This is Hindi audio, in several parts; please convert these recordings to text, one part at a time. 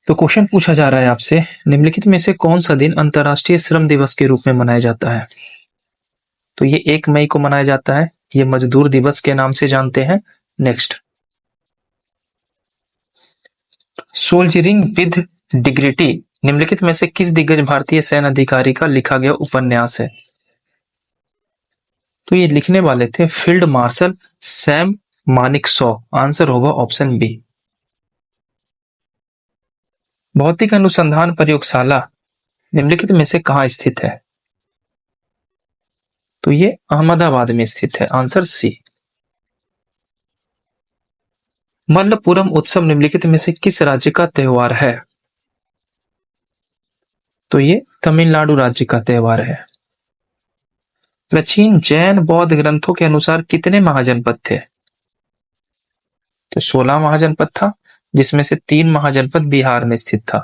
तो क्वेश्चन पूछा जा रहा है आपसे, निम्नलिखित में से कौन सा दिन अंतर्राष्ट्रीय श्रम दिवस के रूप में मनाया जाता है? तो ये 1 मई को मनाया जाता है। ये मजदूर दिवस के नाम से जानते हैं। नेक्स्ट, सोल्जरिंग विद डिग्निटी निम्नलिखित में से किस दिग्गज भारतीय सैन्य अधिकारी का लिखा गया उपन्यास है? तो ये लिखने वाले थे field marshal Sam Manekshaw. Answer होगा ऑप्शन बी। भौतिक अनुसंधान प्रयोगशाला निम्नलिखित में से कहाँ स्थित है? तो ये अहमदाबाद में स्थित है। आंसर सी। मल्लपुरम उत्सव निम्नलिखित में से किस राज्य का त्योहार है? तो ये तमिलनाडु राज्य का त्योहार है। प्राचीन जैन बौद्ध ग्रंथों के अनुसार कितने महाजनपद थे? तो 16 महाजनपद था, जिसमें से 3 महाजनपद बिहार में स्थित था।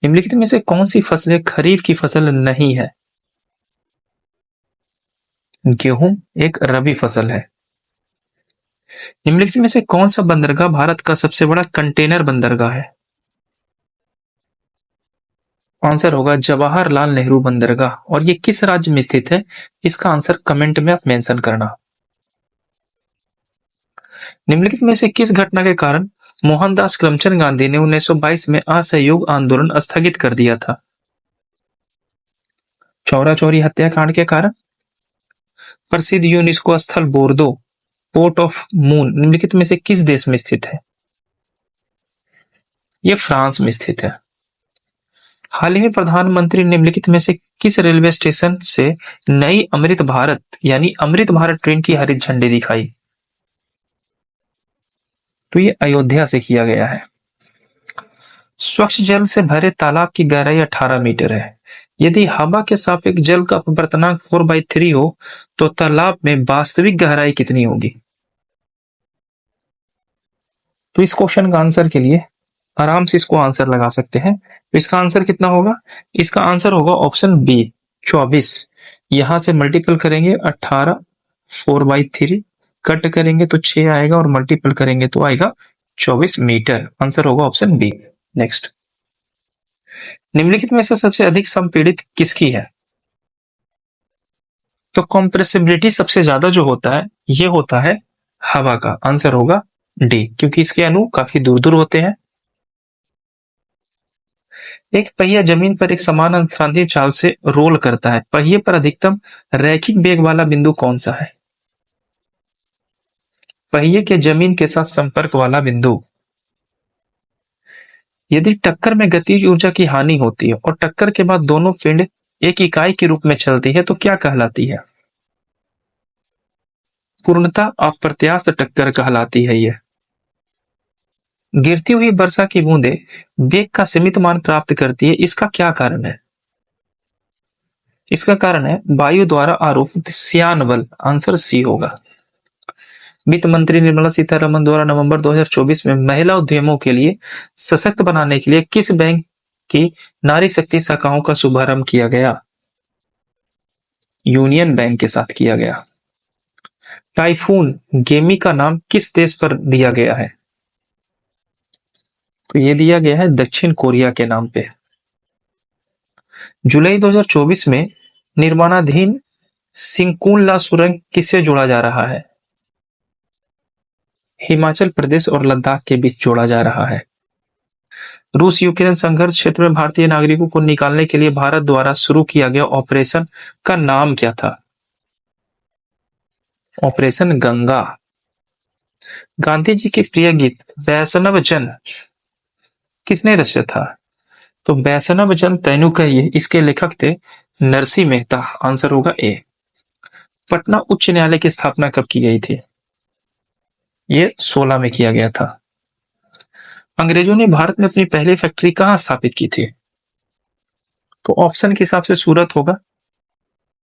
निम्नलिखित में से कौन सी फसलें खरीफ की फसल नहीं है? गेहूं एक रबी फसल है। निम्नलिखित में से कौन सा बंदरगाह भारत का सबसे बड़ा कंटेनर बंदरगाह है? आंसर होगा जवाहरलाल नेहरू बंदरगाह। और ये किस राज्य में स्थित है? इसका आंसर कमेंट में आप मेंशन करना। निम्नलिखित में से किस घटना के कारण मोहनदास करमचंद गांधी ने 1922 में असहयोग आंदोलन स्थगित कर दिया था? चौरा चौरी हत्याकांड के कारण? प्रसिद्ध यूनेस्को स्थल बोर्दो पोर्ट ऑफ मून निम्नलिखित में से किस देश में स्थित है? ये फ्रांस में स्थित है। हाल ही में प्रधानमंत्री निम्नलिखित में से किस रेलवे स्टेशन से नई अमृत भारत यानी अमृत भारत ट्रेन की हरी झंडी दिखाई? तो ये अयोध्या से किया गया है। स्वच्छ जल से भरे तालाब की गहराई 18 मीटर है। यदि हवा के सापेक्ष जल का अपवर्तनांक 4/3 हो तो तालाब में वास्तविक गहराई कितनी होगी? तो इस क्वेश्चन का आंसर के लिए आराम से इसको आंसर लगा सकते हैं। तो इसका आंसर कितना होगा? इसका आंसर होगा ऑप्शन बी 24। यहां से मल्टीपल करेंगे 18 4/3 कट करेंगे तो 6 आएगा और मल्टीपल करेंगे तो आएगा 24 मीटर। आंसर होगा ऑप्शन बी। नेक्स्ट, निम्नलिखित में से सबसे अधिक संपीड़ित किसकी है? तो कॉम्प्रेसिबिलिटी सबसे ज्यादा जो होता है ये होता है हवा का। आंसर होगा डी, क्योंकि इसके अणु काफी दूर दूर होते हैं। एक पहिया जमीन पर एक समान अंतरांतीय चाल से रोल करता है। पहिए पर अधिकतम रैखिक वेग वाला बिंदु कौन सा है? पहिए के जमीन के साथ संपर्क वाला बिंदु। यदि टक्कर में गतिज ऊर्जा की हानि होती है और टक्कर के बाद दोनों पिंड एक इकाई के रूप में चलती है तो क्या कहलाती है? पूर्णतः अप्रत्यास्थ टक्कर कहलाती है। यह गिरती हुई वर्षा की बूंदें वेग का सीमित मान प्राप्त करती है। इसका क्या कारण है? इसका कारण है वायु द्वारा आरोपित श्यान बल। आंसर सी होगा। वित्त मंत्री निर्मला सीतारमण द्वारा नवंबर 2024 में महिला उद्यमों के लिए सशक्त बनाने के लिए किस बैंक की नारी शक्ति शाखाओं का शुभारंभ किया गया? यूनियन बैंक के साथ किया गया। टाइफून गेमी का नाम किस देश पर दिया गया है? तो ये दिया गया है दक्षिण कोरिया के नाम पे। जुलाई 2024 में निर्माणाधीन सिंकुनला सुरंग किससे जोड़ा जा रहा है? हिमाचल प्रदेश और लद्दाख के बीच जोड़ा जा रहा है। रूस यूक्रेन संघर्ष क्षेत्र में भारतीय नागरिकों को निकालने के लिए भारत द्वारा शुरू किया गया ऑपरेशन का नाम क्या था? ऑपरेशन गंगा। गांधी जी के प्रिय गीत वैष्णव जन किसने रचा था? तो वैष्णव जन तैनु कहिए इसके लेखक थे नरसिंह मेहता। आंसर होगा ए। पटना उच्च न्यायालय की स्थापना कब की गई थी? ये 16 में किया गया था। अंग्रेजों ने भारत में अपनी पहली फैक्ट्री कहां स्थापित की थी? तो ऑप्शन के हिसाब से सूरत होगा,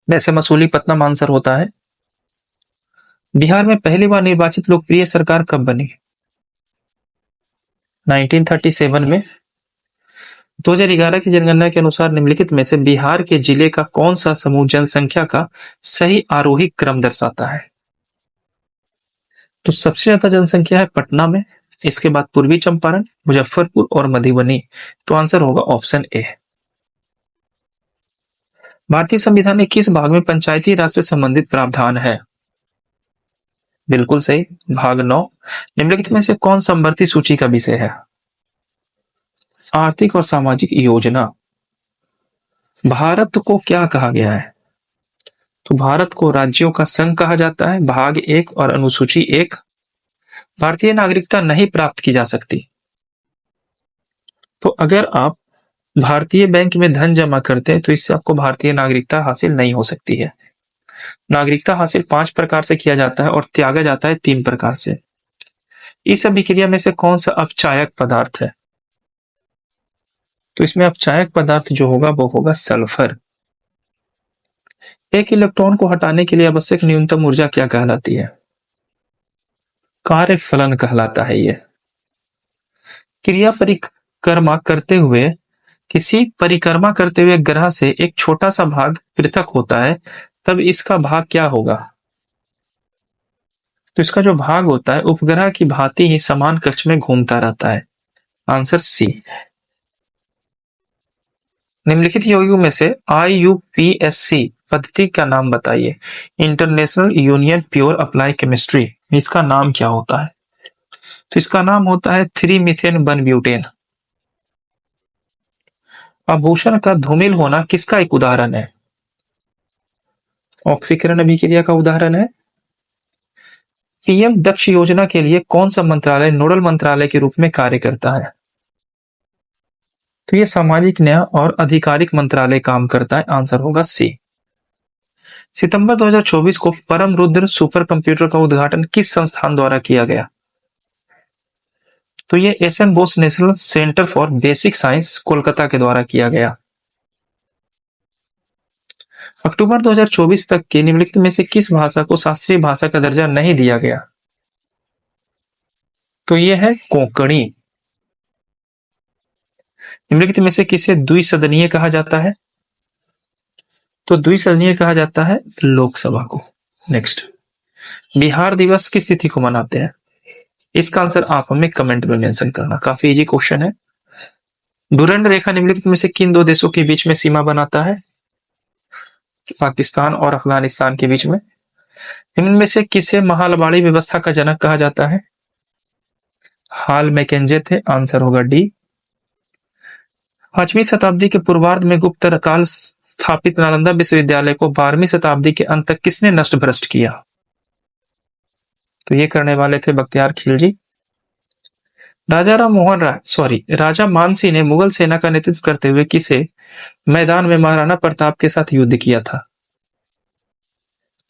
वैसे मसूलीपट्टनम आंसर होता है। बिहार में पहली बार निर्वाचित लोकप्रिय सरकार कब बनी? 1937 में। 2011 की जनगणना के अनुसार निम्नलिखित में से बिहार के जिले का कौन सा समूह जनसंख्या का सही आरोही क्रम दर्शाता है? तो सबसे ज्यादा जनसंख्या है पटना में, इसके बाद पूर्वी चंपारण, मुजफ्फरपुर और मधुबनी। तो आंसर होगा ऑप्शन ए। भारतीय संविधान में किस भाग में पंचायती राज से संबंधित प्रावधान है? बिल्कुल सही, भाग 9। निम्नलिखित में से कौन समवर्ती सूची का विषय है? आर्थिक और सामाजिक योजना। भारत को क्या कहा गया है? तो भारत को राज्यों का संघ कहा जाता है। भाग 1 और अनुसूची 1। भारतीय नागरिकता नहीं प्राप्त की जा सकती। तो अगर आप भारतीय बैंक में धन जमा करते हैं तो इससे आपको भारतीय नागरिकता हासिल नहीं हो सकती है। नागरिकता हासिल 5 प्रकार से किया जाता है और त्यागा जाता है 3 प्रकार से। इस अभिक्रिया में से कौन सा अपचायक पदार्थ है? तो इसमें अपचायक पदार्थ जो होगा वो होगा सल्फर। एक इलेक्ट्रॉन को हटाने के लिए आवश्यक न्यूनतम ऊर्जा क्या कहलाती है? कार्य फलन कहलाता है। यह क्रिया परिक्रमा करते हुए किसी परिक्रमा करते हुए ग्रह से एक छोटा सा भाग पृथक होता है, तब इसका भाग क्या होगा? तो इसका जो भाग होता है उपग्रह की भांति ही समान कक्ष में घूमता रहता है। Answer C. निम्नलिखित योगियों में से IUPAC पद्धति का नाम बताइए। International union pure applied chemistry, इसका नाम क्या होता है? तो इसका नाम होता है 3 मीथेन 1 ब्यूटेन। आभूषण का धूमिल होना किसका एक उदाहरण है? ऑक्सीकरण अभिक्रिया का उदाहरण है। पीएम दक्ष योजना के लिए कौन सा मंत्रालय नोडल मंत्रालय के रूप में कार्य करता है? तो ये सामाजिक न्याय और आधिकारिक मंत्रालय काम करता है। आंसर होगा सी। सितंबर 2024 को परम रुद्र सुपर कंप्यूटर का उद्घाटन किस संस्थान द्वारा किया गया? तो ये SM Bose national centre for basic science Kolkata के द्वारा किया गया। अक्टूबर 2024 तक की निम्नलिखित में से किस भाषा को शास्त्रीय भाषा का दर्जा नहीं दिया गया? तो यह है कोंकणी। निम्नलिखित में से किसे द्विसदनीय कहा जाता है? तो द्विसदनीय कहा जाता है लोकसभा को। नेक्स्ट, बिहार दिवस किस तिथि को मनाते हैं? इसका आंसर आप हमें कमेंट में मेंशन करना। काफी इजी क्वेश्चन है। डुरंड रेखा निम्नलिखित में से किन 2 देशों के बीच में सीमा बनाता है? पाकिस्तान और अफगानिस्तान के बीच में। इनमें से किसे महालबाड़ी व्यवस्था का जनक कहा जाता है? हाल मैकेंजे थे। आंसर होगा डी। 5वीं शताब्दी के पूर्वार्ध में गुप्त काल स्थापित नालंदा विश्वविद्यालय को 12वीं शताब्दी के अंत तक किसने नष्ट भ्रष्ट किया? तो ये करने वाले थे बख्तियार खिलजी। राजा मानसिंह ने मुगल सेना का नेतृत्व करते हुए किसे मैदान में महाराणा प्रताप के साथ युद्ध किया था?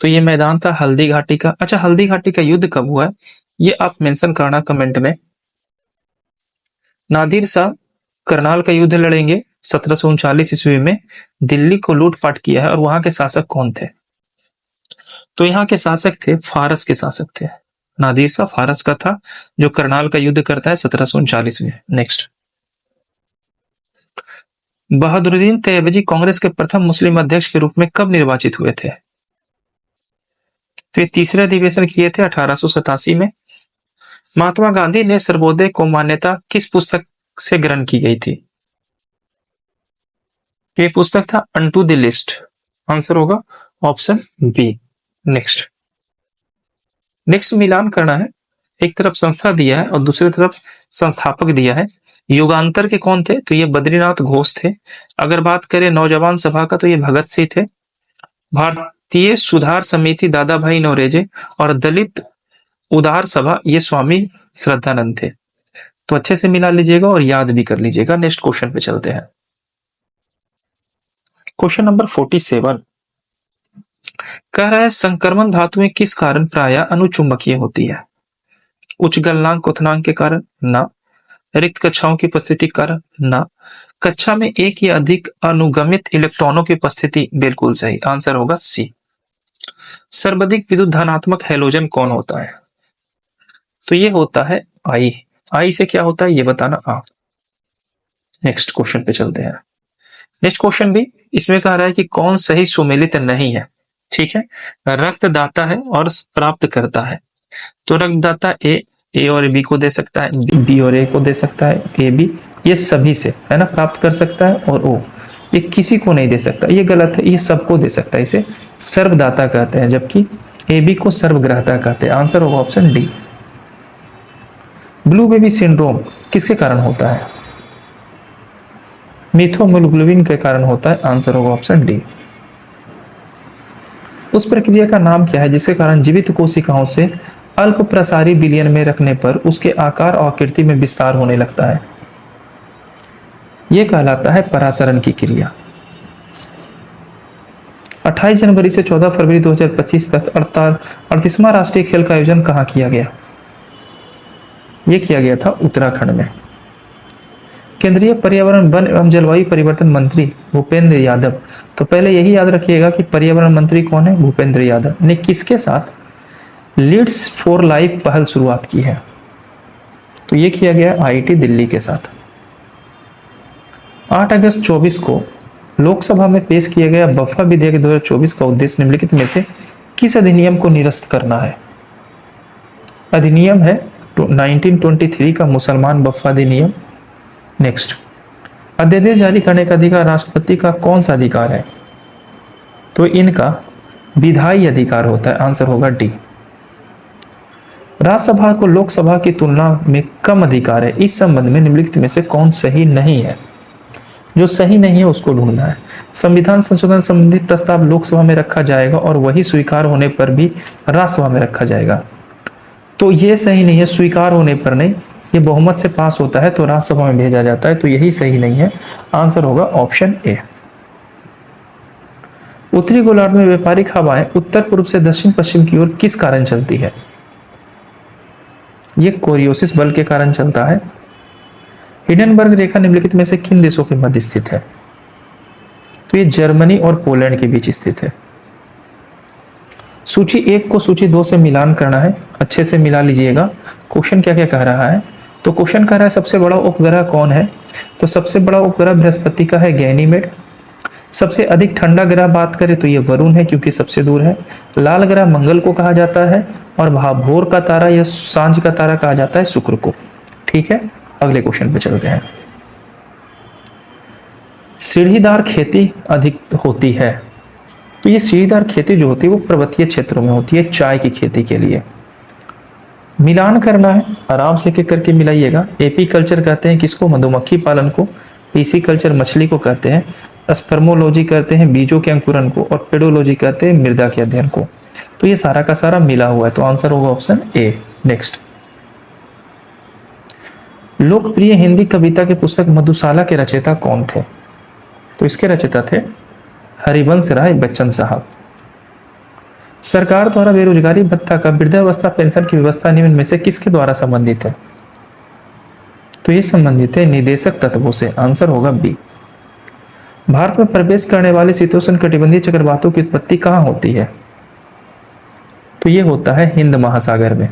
तो ये मैदान था हल्दी घाटी का। अच्छा, हल्दी घाटी का युद्ध कब हुआ है ये आप मेंशन करना कमेंट में। नादिर शाह करनाल का युद्ध लड़ेंगे 1739 ईस्वी में। दिल्ली को लूटपाट किया है और वहां के शासक कौन थे? तो यहाँ के शासक थे फारस के शासक थे। नादिर शाह फारस का था जो करनाल का युद्ध करता है 1739 में। नेक्स्ट, बहादुरुद्दीन तैयबजी कांग्रेस के प्रथम मुस्लिम अध्यक्ष के रूप में कब निर्वाचित हुए थे? तो ये तीसरे अधिवेशन किए थे 1887 में। महात्मा गांधी ने सर्वोदय को मान्यता किस पुस्तक से ग्रहण की गई थी? ये पुस्तक था अनटू द लिस्ट। आंसर होगा ऑप्शन बी। नेक्स्ट मिलान करना है। एक तरफ संस्था दिया है और दूसरी तरफ संस्थापक दिया है। युगांतर के कौन थे? तो ये बद्रीनाथ घोष थे। अगर बात करें नौजवान सभा का तो ये भगत सिंह थे। भारतीय सुधार समिति दादा भाई नौरोजी और दलित उदार सभा ये स्वामी श्रद्धानंद थे। तो अच्छे से मिला लीजिएगा और याद भी कर लीजिएगा। नेक्स्ट क्वेश्चन पे चलते हैं। क्वेश्चन नंबर 47 कह रहा है संक्रमण धातुएं किस कारण प्रायः अनुचुंबकीय होती है? उच्च गलनांक क्वथनांक के कारण? ना। रिक्त कक्षाओं की उपस्थिति के कारण? ना। कक्षा में एक या अधिक अनुगमित इलेक्ट्रॉनों की उपस्थिति? बिल्कुल सही। आंसर होगा सी। सर्वाधिक विद्युत धनात्मक हैलोजन कौन होता है? तो ये होता है आई। आई से क्या होता है ये बताना आप। नेक्स्ट क्वेश्चन पे चलते हैं। नेक्स्ट क्वेश्चन भी इसमें कह रहा है कि कौन सही सुमेलित नहीं है। ठीक है, रक्तदाता है और प्राप्त करता है। तो रक्तदाता ए ए और बी को दे सकता है, बी और ए को दे सकता है, ए बी, ये सभी से है ना प्राप्त कर सकता है, और ओ ये किसी को नहीं दे सकता, ये गलत है, ये सबको दे सकता है, इसे सर्वदाता कहते हैं, जबकि ए बी को सर्वग्राहता कहते हैं। आंसर होगा option D. Blue baby syndrome किसके कारण होता है? मिथोमोग्लोबिन के कारण होता है। आंसर होगा ऑप्शन डी। उस प्रक्रिया का नाम क्या है जिसके कारण जीवित कोशिकाओं से अल्प प्रसारी विलयन में रखने पर उसके आकार और आकृति में विस्तार होने लगता है? यह कहलाता है परासरण की क्रिया। 28 जनवरी से 14 फरवरी 2025 तक 38वां राष्ट्रीय खेल का आयोजन कहाँ किया गया? यह किया गया था उत्तराखंड में। केंद्रीय पर्यावरण वन एवं जलवायु परिवर्तन मंत्री भूपेंद्र यादव, तो पहले यही याद रखिएगा कि पर्यावरण मंत्री कौन है? भूपेंद्र यादव ने किसके साथ लीड्स फॉर लाइफ पहल शुरुआत की है? तो ये किया गया आईआईटी दिल्ली के साथ। 8 अगस्त 24 को लोकसभा में पेश किया गया बफा विधेयक 2024 का उद्देश्य निम्नलिखित में से किस अधिनियम को निरस्त करना है? अधिनियम है 1923 का मुसलमान बफा अधिनियम। नेक्स्ट, अध्यादेश जारी करने का अधिकार राष्ट्रपति का कौन सा अधिकार है? तो इनका विधायी अधिकार होता है। आंसर होगा डी। राज्यसभा को लोकसभा की तुलना में कम अधिकार है, इस संबंध में निम्नलिखित में से कौन सही नहीं है? जो सही नहीं है उसको ढूंढना है। संविधान संशोधन संबंधी प्रस्ताव लोकसभा में रखा जाएगा और वही स्वीकार होने पर भी राज्यसभा में रखा जाएगा, तो ये सही नहीं है। स्वीकार होने पर नहीं, ये बहुमत से पास होता है तो राज्यसभा में भेजा जाता है, तो यही सही नहीं है। आंसर होगा ऑप्शन ए। उत्तरी गोलार्ध में व्यापारिक हवाएं उत्तर पूर्व से दक्षिण पश्चिम की ओर किस कारण चलती है? ये कोरियोसिस बल के कारण चलता है। हिंडनबर्ग रेखा निम्नलिखित में से किन देशों के मध्य स्थित है? तो ये जर्मनी और पोलैंड के बीच स्थित है। सूची 1 को सूची 2 से मिलान करना है, अच्छे से मिला लीजिएगा। क्वेश्चन क्या क्या कह रहा है? तो क्वेश्चन कह रहा है सबसे बड़ा उपग्रह कौन है? तो सबसे बड़ा उपग्रह बृहस्पति का है गैनीमेड। सबसे अधिक ठंडा ग्रह बात करें तो ये वरुण है क्योंकि सबसे दूर है। लाल ग्रह मंगल को कहा जाता है, और भोर का तारा या सांझ का तारा कहा जाता है शुक्र को। ठीक है, अगले क्वेश्चन पे चलते हैं। सीढ़ीदार खेती अधिक होती है, तो ये सीढ़ीदार खेती जो होती है वो पर्वतीय क्षेत्रों में होती है चाय की खेती के लिए। मिलान करना है, आराम से एक करके मिलाइएगा। एपी कल्चर कहते हैं किसको? मधुमक्खी पालन को। पीसी कल्चर मछली को कहते हैं। स्पर्मोलॉजी कहते हैं बीजों के अंकुरन को, और पेडोलॉजी कहते हैं मृदा के अध्ययन को। तो ये सारा का सारा मिला हुआ है, तो आंसर होगा ऑप्शन ए। नेक्स्ट, लोकप्रिय हिंदी कविता की पुस्तक मधुशाला के रचयिता कौन थे? तो इसके रचयिता थे हरिवंश राय बच्चन साहब। सरकार द्वारा बेरोजगारी भत्ता का वृद्धावस्था पेंशन की व्यवस्था निम्न में से किसके द्वारा संबंधित है? तो ये संबंधित है निदेशक तत्वों से। आंसर होगा बी। भारत में प्रवेश करने वाले शीतोष्ण कटिबंधीय चक्रवातों की उत्पत्ति कहाँ होती है? तो ये होता है हिंद महासागर में।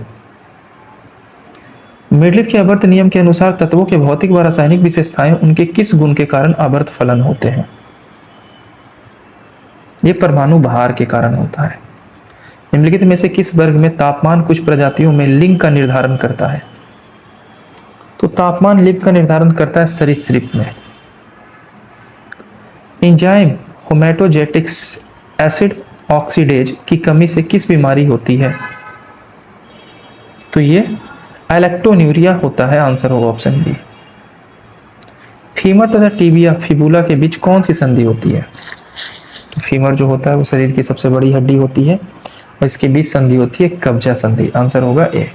मेंडलीव के आवर्त नियम के अनुसार तत्वों के भौतिक व रासायनिक विशेषताएं उनके किस गुण के कारण आवर्त फलन होते हैं? ये परमाणु भार के कारण होता है। निम्नलिखित में से किस वर्ग में तापमान कुछ प्रजातियों में लिंग का निर्धारण करता है? तो तापमान लिंग का निर्धारण करता है सरीसृप में। एंजाइम होमेटोजेटिक्स एसिड ऑक्सीडेज की कमी से किस बीमारी होती है? तो ये एलेक्टोन्यूरिया होता है। आंसर होगा ऑप्शन बी। फीमर तथा टिबिया फिबुला के बीच कौन सी संधि होती है? तो फीमर जो होता है वो शरीर की सबसे बड़ी हड्डी होती है, और इसके बीच संधि होती है कब्जा संधि। आंसर होगा ए।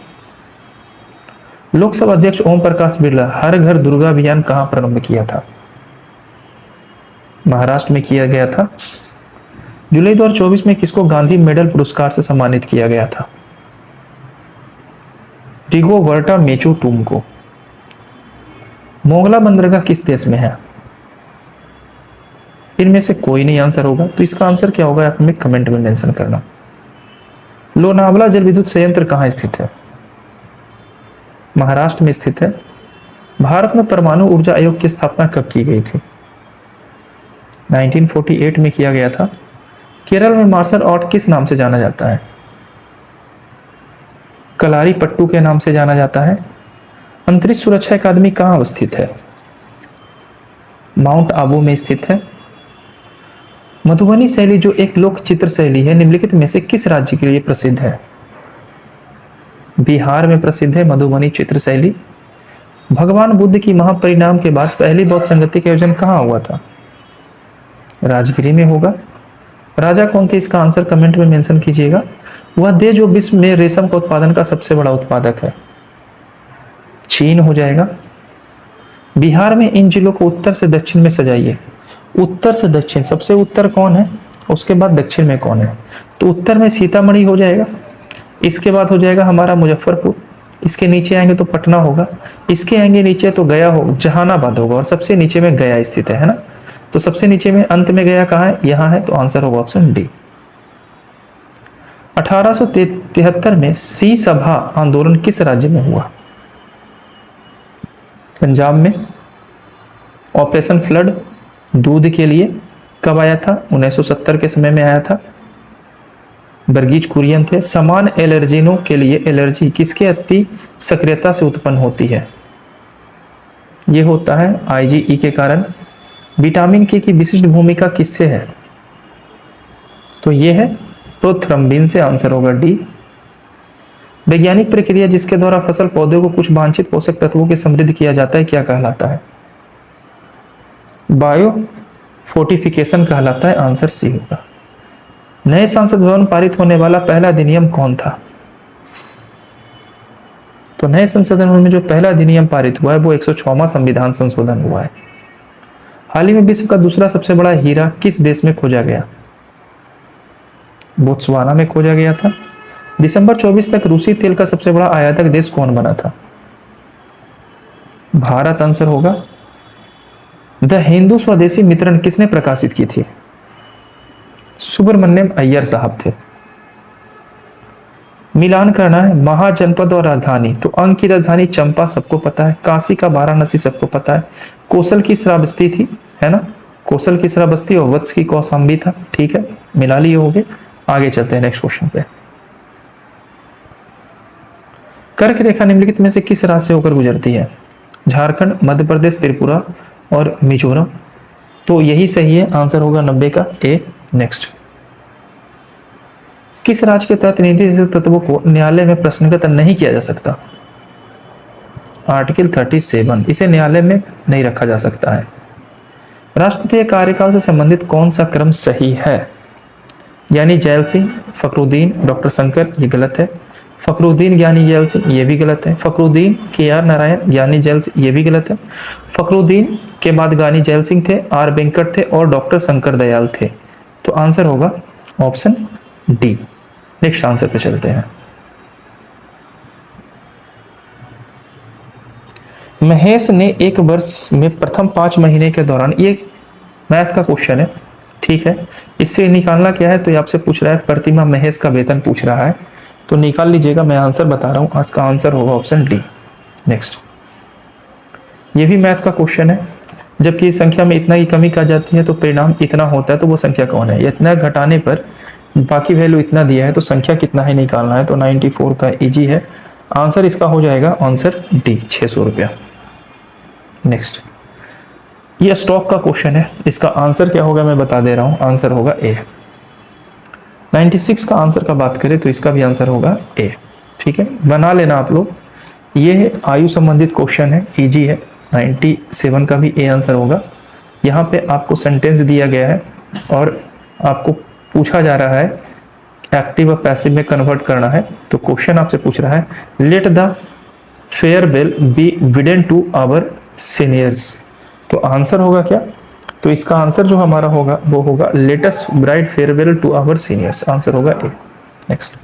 लोकसभा अध्यक्ष ओम प्रकाश बिरला हर घर दुर्गा अभियान कहां प्रारंभ किया था? महाराष्ट्र में किया गया था। जुलाई 2024 में किसको गांधी मेडल पुरस्कार से सम्मानित किया गया था? रिगोबर्टा मेचू टूम को। मोंगला बंदरगाह किस देश में है? इनमें से कोई नहीं आंसर होगा, तो इसका आंसर क्या होगा आप हमें कमेंट में मेंशन करना। लोनावला जल विद्युत संयंत्र कहां स्थित है? महाराष्ट्र में स्थित है। भारत में परमाणु ऊर्जा आयोग की स्थापना कब की गई थी? 1948 में किया गया था। केरल में मार्शल आर्ट किस नाम से जाना जाता है? कलारी पट्टू के नाम से जाना जाता है। अंतरिक्ष सुरक्षा अकादमी कहाँ अवस्थित है? माउंट आबू में स्थित है। मधुबनी शैली जो एक लोक चित्र शैली है, निम्नलिखित में से किस राज्य के लिए प्रसिद्ध है? बिहार में प्रसिद्ध है मधुबनी चित्र शैली। भगवान बुद्ध की महापरिनिर्वाण के बाद पहली बौद्ध संगति का आयोजन कहाँ हुआ था? राजगिरी में होगा। राजा कौन थे? इसका आंसर कमेंट में मेंशन कीजिएगा। वह देश जो विश्व में रेशम का उत्पादन का सबसे बड़ा उत्पादक है, चीन हो जाएगा। बिहार में इन जिलों को उत्तर से दक्षिण में सजाइए। उत्तर से दक्षिण, सबसे उत्तर कौन है, उसके बाद दक्षिण में कौन है? तो उत्तर में सीतामढ़ी हो जाएगा, इसके बाद हो जाएगा हमारा मुजफ्फरपुर, इसके नीचे आएंगे तो पटना होगा, इसके आएंगे नीचे तो गया हो, जहानाबाद होगा, और सबसे नीचे में गया स्थित है ना। तो सबसे नीचे में अंत में गया कहाँ है? यहाँ है, तो आंसर होगा ऑप्शन डी। 1873 में सी सभा आंदोलन किस राज्य में हुआ? पंजाब में। ऑपरेशन फ्लड दूध के लिए कब आया था? 1970 के समय में आया था। वर्गीज कुरियन थे। समान एलर्जीनों के लिए एलर्जी किसके अति सक्रियता से उत्पन्न होती है? ये होता है आईजीई के कारण। विटामिन के की विशिष्ट भूमिका किससे है? तो ये है प्रोथ्रम्बिन से, आंसर होगा डी। वैज्ञानिक प्रक्रिया जिसके द्वारा फसल पौधे को कुछ वांछित पोषक तत्वों के समृद्ध किया जाता है क्या कहलाता है? बायो फोर्टिफिकेशन कहलाता है, आंसर सी होगा। नए संसद भवन पारित होने वाला पहला अधिनियम कौन था? तो नए संसद भवन में जो पहला अधिनियम पारित हुआ है वो 106वां संविधान संशोधन हुआ है। हाल ही में विश्व का दूसरा सबसे बड़ा हीरा किस देश में खोजा गया? बोत्सवाना में खोजा गया था। दिसंबर 24 तक रूसी तेल का सबसे बड़ा आयातक देश कौन बना था? भारत, आंसर होगा। द हिंदू स्वदेशी मित्रण किसने प्रकाशित की थी? सुब्रमण्यम अय्यर साहब थे। मिलान करना है महाजनपद और राजधानी, तो अंग की राजधानी चंपा सबको पता है, काशी का वाराणसी सबको पता है, कौशल की श्रावस्ती थी, है ना, कौशल की श्रावस्ती, और वत्स की कौशाम्बी था। ठीक है, मिला लिए होंगे। आगे चलते हैं नेक्स्ट क्वेश्चन पे। कर्क रेखा निम्नलिखित में से किस राज्य से होकर गुजरती है? झारखंड, मध्य प्रदेश, त्रिपुरा और मिजोरम। तो यही सही है, आंसर होगा 90 का ए। नेक्स्ट, किस राज्य के तहत नीति तत्वों को न्यायालय में प्रश्नगत नहीं किया जा सकता? आर्टिकल 37, इसे न्यायालय में नहीं रखा जा सकता है। राष्ट्रपति के कार्यकाल से संबंधित कौन सा क्रम सही है? ज्ञानी जैल सिंह, फखरुद्दीन, डॉक्टर शंकर, ये गलत है। फखरुद्दीन ज्ञानी जैल सिंह, ये भी गलत है। फखरुद्दीन KR नारायण ज्ञानी जैल सिंह, ये भी गलत है। फखरुद्दीन के बाद ज्ञानी जैल सिंह थे, R वेंकट थे और डॉक्टर शंकर दयाल थे। तो आंसर होगा ऑप्शन डी। नेक्स्ट आंसर पे चलते हैं। महेश ने एक वर्ष में प्रथम 5 महीने के दौरान, ये मैथ का क्वेश्चन है, ठीक है, इससे निकालना क्या है, तो ये आपसे पूछ रहा है प्रतिमा महेश का वेतन पूछ रहा है, तो निकाल लीजिएगा। मैं आंसर बता रहा हूं, इसका आंसर होगा ऑप्शन डी। नेक्स्ट, ये भी मैथ का क्वेश्चन है। जबकि इस संख्या में इतना की कमी का जाती है तो परिणाम इतना होता है, तो वो संख्या कौन है? इतना घटाने पर बाकी वैल्यू इतना दिया है तो संख्या कितना है निकालना है, तो 94 का इजी है। आंसर इसका हो जाएगा आंसर डी, 600 रुपया। नेक्स्ट, ये स्टॉक का क्वेश्चन है, इसका आंसर क्या होगा मैं बता दे रहा हूं, आंसर होगा ए। 96 का आंसर का बात करें तो इसका भी आंसर होगा ए। ठीक है, बना लेना आप लोग। ये आयु संबंधित क्वेश्चन है, इजी है। 97 का भी ए आंसर होगा। यहाँ पे आपको सेंटेंस दिया गया है और आपको पूछा जा रहा है एक्टिव और पैसिव में कन्वर्ट करना है। तो क्वेश्चन आपसे पूछ रहा है let the farewell be bidden to our seniors. तो आंसर होगा क्या? तो इसका आंसर जो हमारा होगा वो होगा latest bright farewell to our seniors, answer होगा ए। नेक्स्ट,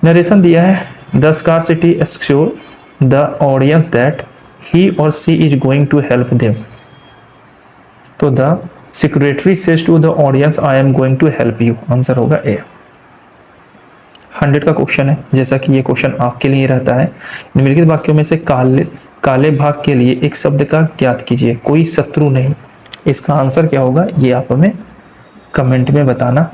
नरेशन दिया है the scarcity assure the audience that he और she is going to help them. तो the secretary says to the audience I am going to help you, answer होगा ए। 100 का क्वेश्चन है, जैसा कि ये क्वेश्चन आपके लिए रहता है। निम्नलिखित वाक्यों में से काले भाग के लिए एक शब्द का ज्ञात कीजिए। कोई शत्रु नहीं, इसका आंसर क्या होगा ये आप हमें कमेंट में बताना।